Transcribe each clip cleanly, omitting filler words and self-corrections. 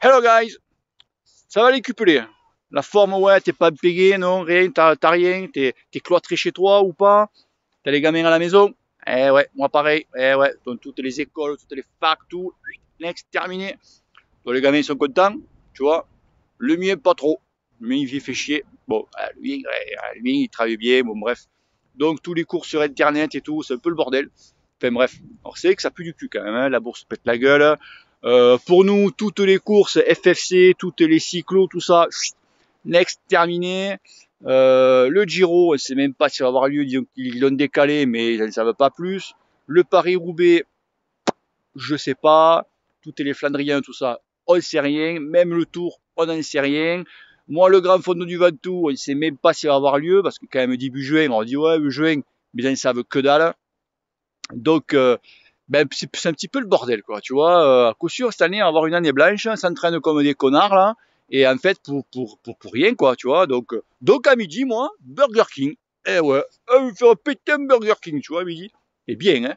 Hello guys, ça va les couplés? La forme, ouais, t'es pas payé, non, rien, t'as rien, t'es cloîtré chez toi ou pas? T'as les gamins à la maison? Eh ouais, moi pareil, eh ouais, dans toutes les écoles, toutes les facs, tout, next, terminé. Donc les gamins ils sont contents, tu vois. Le mien pas trop, le mien il fait chier. Bon, lui, lui il travaille bien, bon bref. Donc tous les cours sur internet et tout, c'est un peu le bordel. Enfin bref, alors c'est que ça pue du cul quand même, hein, la bourse pète la gueule. Pour nous, toutes les courses FFC, toutes les cyclos, tout ça, next, terminé. Le Giro, on sait même pas s'il va avoir lieu, ils l'ont décalé, mais ils ne savent pas plus. Le Paris-Roubaix, je sais pas. Toutes les Flandriens, tout ça, on ne sait rien. Même le Tour, on n'en sait rien. Moi, le Grand Fondo du Ventoux, on ne sait même pas s'il va avoir lieu, parce que quand même début juin, on dit ouais, juin, mais ils ne savent que dalle. Donc, ben, c'est un petit peu le bordel, quoi, tu vois. À coup sûr, cette année, on va avoir une année blanche, on s'entraîne comme des connards, là, et en fait, pour rien, quoi, tu vois. Donc à midi, moi, Burger King. Eh ouais, on va faire péter un Burger King, tu vois, à midi. Et bien, hein.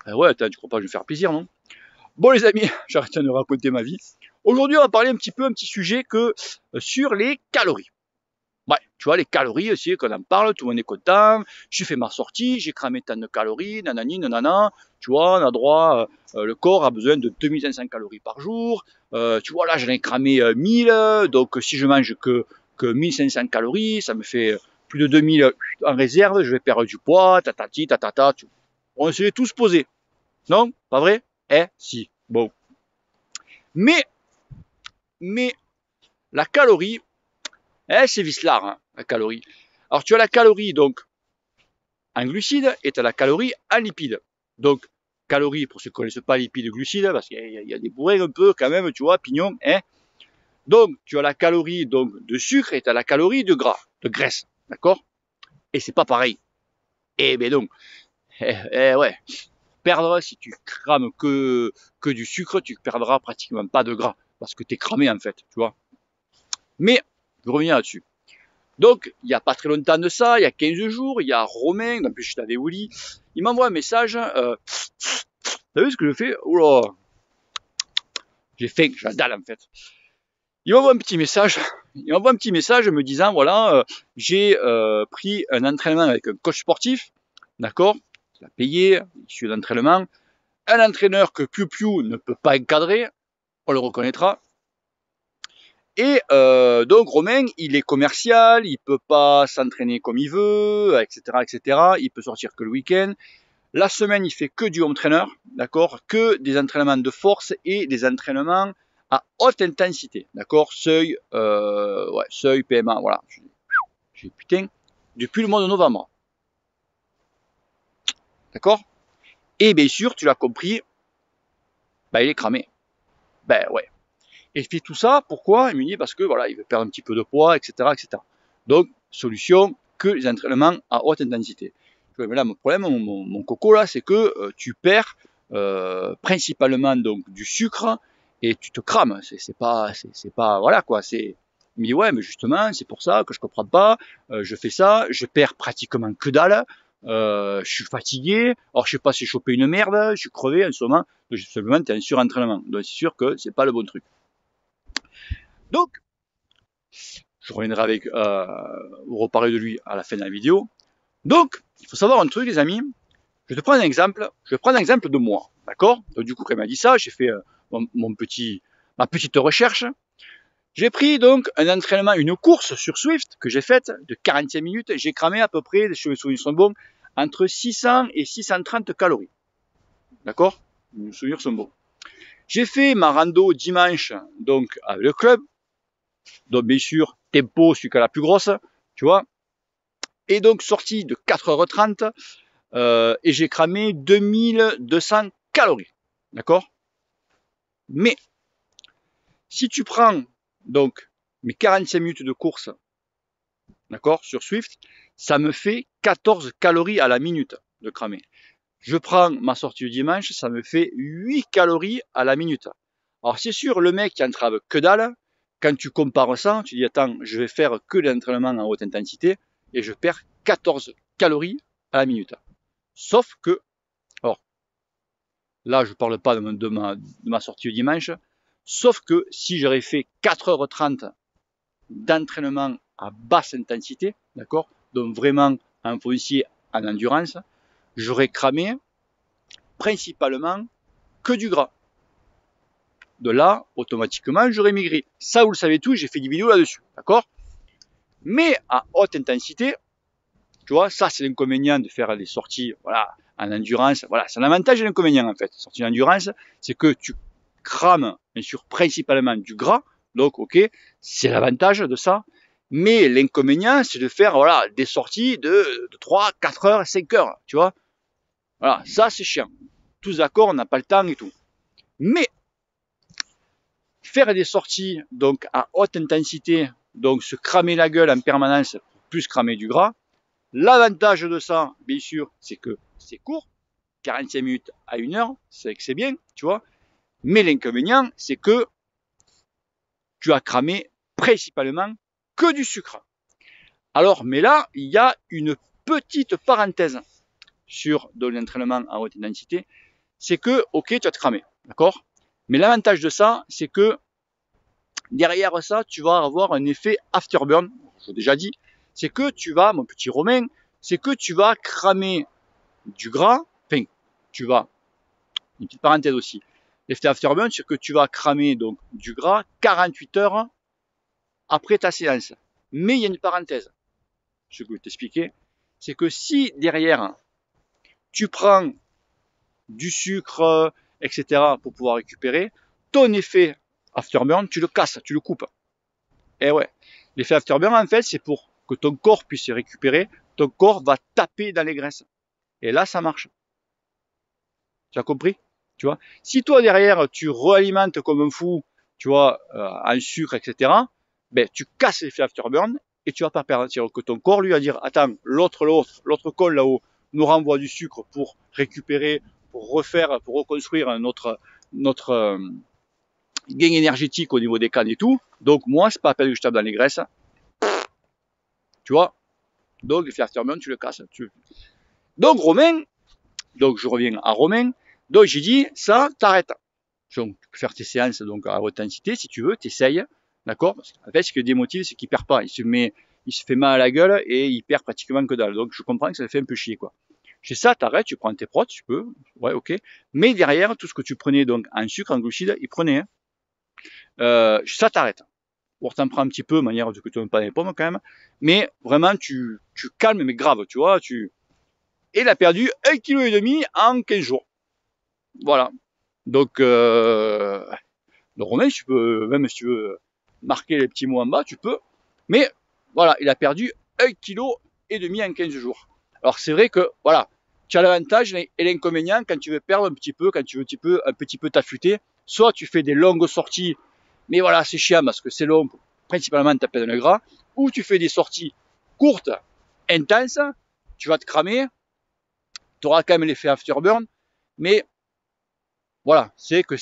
Eh ouais, attends, tu crois pas que je vais faire plaisir, non? Bon, les amis, j'arrête de raconter ma vie. Aujourd'hui, on va parler un petit sujet que sur les calories. Ouais, tu vois, les calories aussi, qu'on en parle, tout le monde est content. J'ai fait ma sortie, j'ai cramé tant de calories, nanani, nanana. Tu vois, on a droit, le corps a besoin de 2500 calories par jour. Tu vois, là, j'en ai cramé 1000. Donc, si je mange que 1500 calories, ça me fait plus de 2000 en réserve. Je vais perdre du poids, tatati, tatata. On se l'est tous posé. Non? Pas vrai? Eh, si. Bon. Mais, la calorie, c'est vicelard, hein, la calorie. Alors, tu as la calorie, donc, en glucides et tu as la calorie en lipides. Donc, calories, pour ceux qui ne connaissent pas lipides et glucides, parce qu'il y a des bourrins un peu quand même, tu vois, pignon, hein. Donc, tu as la calorie donc, de sucre et tu as la calorie de gras, de graisse, d'accord? Et c'est pas pareil. Eh ben donc, ouais, perdre, si tu crames que du sucre, tu perdras pratiquement pas de gras, parce que tu es cramé en fait, tu vois. Mais, je reviens là-dessus. Donc, il n'y a pas très longtemps de ça, il y a 15 jours, il y a Romain, en plus je t'avais Willy, il m'envoie un message, t'as vu ce que je fais? Oh là, j'ai faim, j'ai la dalle en fait. Il m'envoie un petit message, me disant, voilà, j'ai pris un entraînement avec un coach sportif, d'accord, il a payé, issu d'entraînement, un entraîneur que Piu Piu ne peut pas encadrer, on le reconnaîtra. Et donc Romain, il est commercial, il peut pas s'entraîner comme il veut, etc., etc. Il peut sortir que le week-end. La semaine, il fait que du home trainer, d'accord, que des entraînements de force et des entraînements à haute intensité, d'accord, seuil, seuil PMA, voilà. J'ai putain, depuis le mois de novembre, d'accord. Et bien sûr, tu l'as compris, bah il est cramé. Ben ouais. Et il fait tout ça, pourquoi? Il me dit parce que voilà, il veut perdre un petit peu de poids, etc., etc. Donc, solution, que les entraînements à haute intensité. Mais là, mon problème, mon coco là, c'est que tu perds principalement donc du sucre et tu te crames. C'est pas, voilà quoi. Il me dit ouais, mais justement, c'est pour ça que je comprends pas. Je fais ça, je perds pratiquement que dalle. Je suis fatigué. Alors je sais pas si j'ai chopé une merde, je suis crevé en ce moment. Donc simplement, t'es en surentraînement. Donc c'est sûr que c'est pas le bon truc. Donc, je reviendrai avec vous reparler de lui à la fin de la vidéo. Donc, il faut savoir un truc, les amis. Je vais te prendre un exemple. Je vais prendre un exemple de moi, d'accord? Donc du coup, quand il m'a dit ça, j'ai fait ma petite recherche. J'ai pris donc un entraînement, une course sur Swift que j'ai faite de 45 minutes. J'ai cramé à peu près, les souvenirs sont bons, entre 600 et 630 calories, d'accord? Les souvenirs sont bons. J'ai fait ma rando dimanche donc avec le club. Donc bien sûr, tempo, celui qui a la plus grosse, tu vois. Et donc sorti de 4h30 et j'ai cramé 2200 calories. D'accord? Mais si tu prends donc mes 45 minutes de course d'accord, sur Swift, ça me fait 14 calories à la minute de cramer. Je prends ma sortie du dimanche, ça me fait 8 calories à la minute. Alors c'est sûr, le mec qui entrave que dalle, quand tu compares ça, tu dis attends, je vais faire que l'entraînement en haute intensité et je perds 14 calories à la minute. Sauf que, alors là je parle pas de ma sortie du dimanche, sauf que si j'aurais fait 4h30 d'entraînement à basse intensité, d'accord, donc vraiment en foncier, en endurance, j'aurais cramé principalement que du gras. De là, automatiquement, j'aurais maigri. Ça, vous le savez tous, j'ai fait des vidéos là-dessus, d'accord? Mais à haute intensité, tu vois, ça c'est l'inconvénient de faire des sorties, voilà, en endurance. Voilà, c'est un avantage et l'inconvénient en fait. Sortie en endurance, c'est que tu crames, bien sûr, principalement du gras. Donc, ok, c'est l'avantage de ça. Mais l'inconvénient, c'est de faire, voilà, des sorties de 3, 4 heures, 5 heures, tu vois. Voilà, ça c'est chiant. Tous d'accord, on n'a pas le temps et tout. Mais faire des sorties donc à haute intensité, donc se cramer la gueule en permanence, plus cramer du gras. L'avantage de ça, bien sûr, c'est que c'est court, 45 minutes à 1 heure, c'est que c'est bien, tu vois. Mais l'inconvénient, c'est que tu as cramé principalement que du sucre. Alors, mais là, il y a une petite parenthèse sur de l'entraînement à haute intensité, c'est que, ok, tu as cramé, d'accord? Mais l'avantage de ça, c'est que derrière ça, tu vas avoir un effet afterburn, j'ai déjà dit, c'est que tu vas, mon petit Romain, c'est que tu vas cramer du gras, enfin, tu vas, une petite parenthèse aussi, l'effet afterburn, c'est que tu vas cramer donc du gras 48 heures après ta séance. Mais il y a une parenthèse, ce que je vais t'expliquer, c'est que si derrière, tu prends du sucre, etc., pour pouvoir récupérer, ton effet afterburn, tu le casses, tu le coupes. Et ouais, l'effet afterburn, en fait, c'est pour que ton corps puisse se récupérer, ton corps va taper dans les graisses. Et là, ça marche. Tu as compris? Tu vois? Si toi, derrière, tu réalimentes comme un fou, tu vois, en sucre, etc., ben, tu casses l'effet afterburn et tu vas pas perdre. C'est-à-dire que ton corps, lui, va dire, attends, l'autre col là-haut nous renvoie du sucre pour récupérer, pour refaire, pour reconstruire notre gain énergétique au niveau des cannes et tout. Donc, moi, c'est pas la peine que je tape dans les graisses. Tu vois? Donc, l'effet afterburn, tu le casses. Donc, Romain, donc je reviens à Romain. Donc, j'ai dit, ça, t'arrêtes. Donc, tu peux faire tes séances donc à haute intensité si tu veux, t'essayes, d'accord? En fait, ce qui le démotive, c'est qu'il perd pas. Il se fait mal à la gueule et il perd pratiquement que dalle. Donc, je comprends que ça le fait un peu chier, quoi. Chez ça, t'arrêtes, tu prends tes prods, tu peux, ouais, ok. Mais derrière, tout ce que tu prenais donc en sucre, en glucides, il prenait. Hein. Ça, t'arrêtes. Pour t'en prendre un petit peu, de manière que tu ne pas les pommes quand même. Mais vraiment, tu calmes, mais grave, tu vois. Et il a perdu 1,5 kg en 15 jours. Voilà. Donc, Romain, tu peux, même si tu veux marquer les petits mots en bas, tu peux. Mais voilà, il a perdu 1,5 kg en 15 jours. Alors c'est vrai que voilà, tu as l'avantage et l'inconvénient quand tu veux perdre un petit peu, quand tu veux un petit peu t'affûter. Soit tu fais des longues sorties, mais voilà, c'est chiant parce que c'est long, principalement taper dans le gras. Ou tu fais des sorties courtes, intenses, tu vas te cramer, tu auras quand même l'effet afterburn, mais voilà, c'est que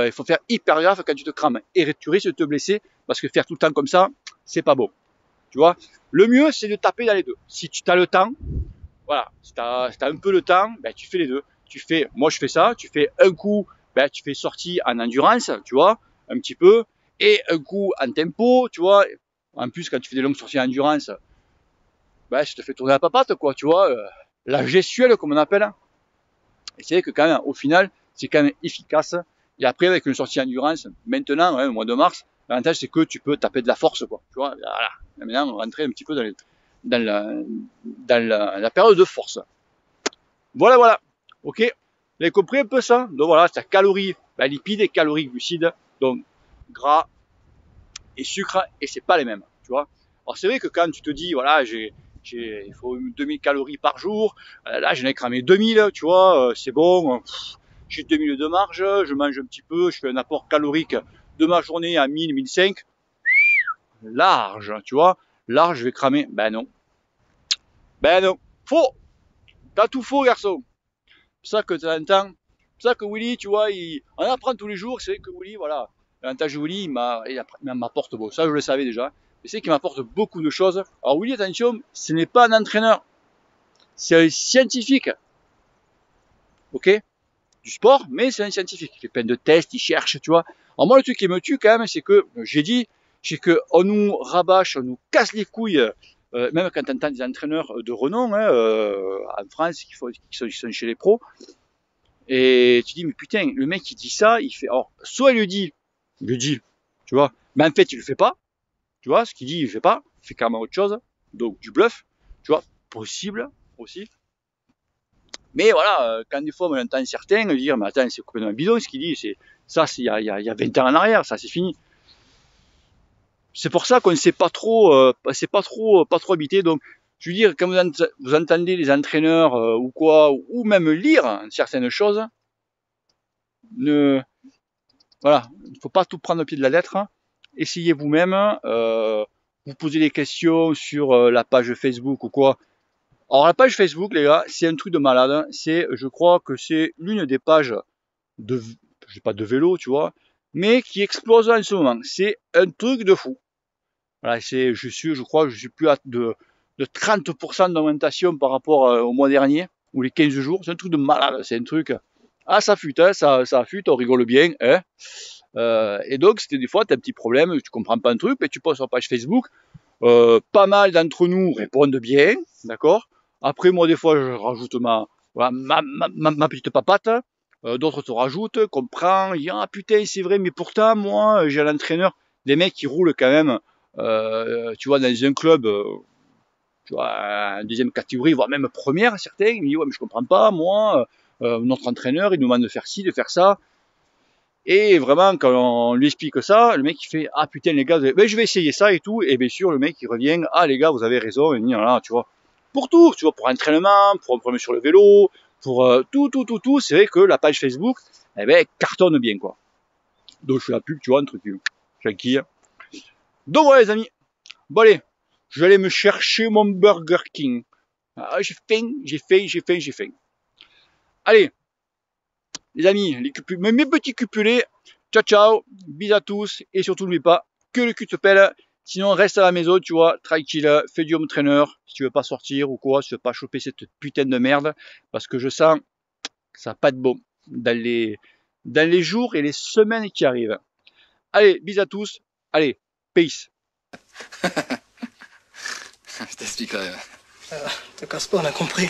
il faut faire hyper gaffe quand tu te crames et tu risques de te blesser parce que faire tout le temps comme ça, c'est pas bon. Tu vois, le mieux c'est de taper dans les deux. Si tu as le temps, voilà, si tu as un peu le temps, ben, tu fais les deux. Moi je fais ça, tu fais un coup, ben, tu fais sortie en endurance, tu vois, un petit peu, et un coup en tempo, tu vois. En plus quand tu fais des longues sorties en endurance, ben, ça te fait tourner la papate, quoi, tu vois, la gestuelle comme on appelle. Et c'est vrai que quand même, au final, c'est quand même efficace. Et après, avec une sortie endurance, maintenant, ouais, au mois de mars, l'avantage, c'est que tu peux taper de la force, quoi. Tu vois, voilà. Maintenant, on va rentrer un petit peu dans la période de force. Voilà, voilà. Ok. Vous avez compris un peu ça? Donc voilà, c'est calories, lipides et calories glucides. Donc, gras et sucre, et c'est pas les mêmes, tu vois. Alors c'est vrai que quand tu te dis, voilà, il faut 2000 calories par jour, là j'en ai cramé 2000, tu vois, c'est bon, j'ai 2000 de marge, je mange un petit peu, je fais un apport calorique de ma journée à 1000, 1005, large, tu vois. large, je vais cramer. Ben non. Ben non. Faux. T'as tout faux, garçon. C'est ça que tu entends. C'est ça que Willy, tu vois, on apprend tous les jours. C'est que Willy, voilà. L'avantage de Willy, il m'apporte, bon, ça je le savais déjà. Mais c'est qu'il m'apporte beaucoup de choses. Alors Willy, attention, ce n'est pas un entraîneur. C'est un scientifique. Ok? Du sport, mais c'est un scientifique. Il fait plein de tests, il cherche, tu vois. Alors moi, le truc qui me tue quand même, c'est que, j'ai dit, c'est que on nous rabâche, on nous casse les couilles, même quand on entend des entraîneurs de renom, hein, en France, qui sont chez les pros, et tu dis, mais putain, le mec qui dit ça, il fait, alors, soit il le dit, tu vois, mais en fait, il le fait pas, tu vois, ce qu'il dit, il le fait pas, il fait carrément autre chose, donc du bluff, tu vois, possible aussi. Mais voilà, quand des fois on entend certains dire, mais attends, c'est complètement bidon ce qu'il dit, c'est il y a 20 ans en arrière, ça c'est fini. C'est pour ça qu'on ne sait pas trop, pas trop habité. Donc, je veux dire, quand vous entendez les entraîneurs ou quoi, ou même lire certaines choses, ne, voilà, il ne faut pas tout prendre au pied de la lettre. Essayez vous-même, vous posez des questions sur la page Facebook ou quoi. Alors la page Facebook, les gars, c'est un truc de malade. Je crois que c'est l'une des pages de, je sais pas de vélo, tu vois, mais qui explose en ce moment. C'est un truc de fou. Voilà, je crois, je suis plus à de 30% d'augmentation par rapport au mois dernier, ou les 15 jours. C'est un truc de malade, c'est un truc. Ah, ça fute, hein, ça fute, on rigole bien, hein. Et donc, c'était des fois, tu as un petit problème, tu comprends pas un truc, et tu postes sur la page Facebook. Pas mal d'entre nous répondent bien, d'accord. Après, moi, des fois, je rajoute voilà, ma petite papate. D'autres te rajoutent, comprends, ah putain, c'est vrai, mais pourtant, moi, j'ai l'entraîneur, des mecs qui roulent quand même, tu vois, dans un club, tu vois, en deuxième catégorie, voire même première, certains, ils me disent, ouais, mais je comprends pas, moi, notre entraîneur, il nous demande de faire ci, de faire ça. Et vraiment, quand on lui explique ça, le mec il fait ah putain les gars, ben, je vais essayer ça et tout. Et bien sûr, le mec il revient ah les gars, vous avez raison. Et voilà, tu vois, pour tout, tu vois, pour entraînement, pour un problème sur le vélo, pour tout. C'est vrai que la page Facebook, eh ben, cartonne bien quoi. Donc je fais la pub, tu vois, un truc tranquille. Donc voilà les amis. Bon allez, je vais aller me chercher mon Burger King. Ah, j'ai faim. Allez, les amis, mes petits cupulés, ciao ciao, bis à tous, et surtout n'oublie pas que le cul te pèle, sinon reste à la maison, tu vois, tranquille, fais du home trainer, si tu veux pas sortir ou quoi, si tu veux pas choper cette putain de merde, parce que je sens que ça va pas être bon dans les jours et les semaines qui arrivent. Allez, bis à tous, allez, peace. Je t'expliquerai. Te casse pas, on a compris.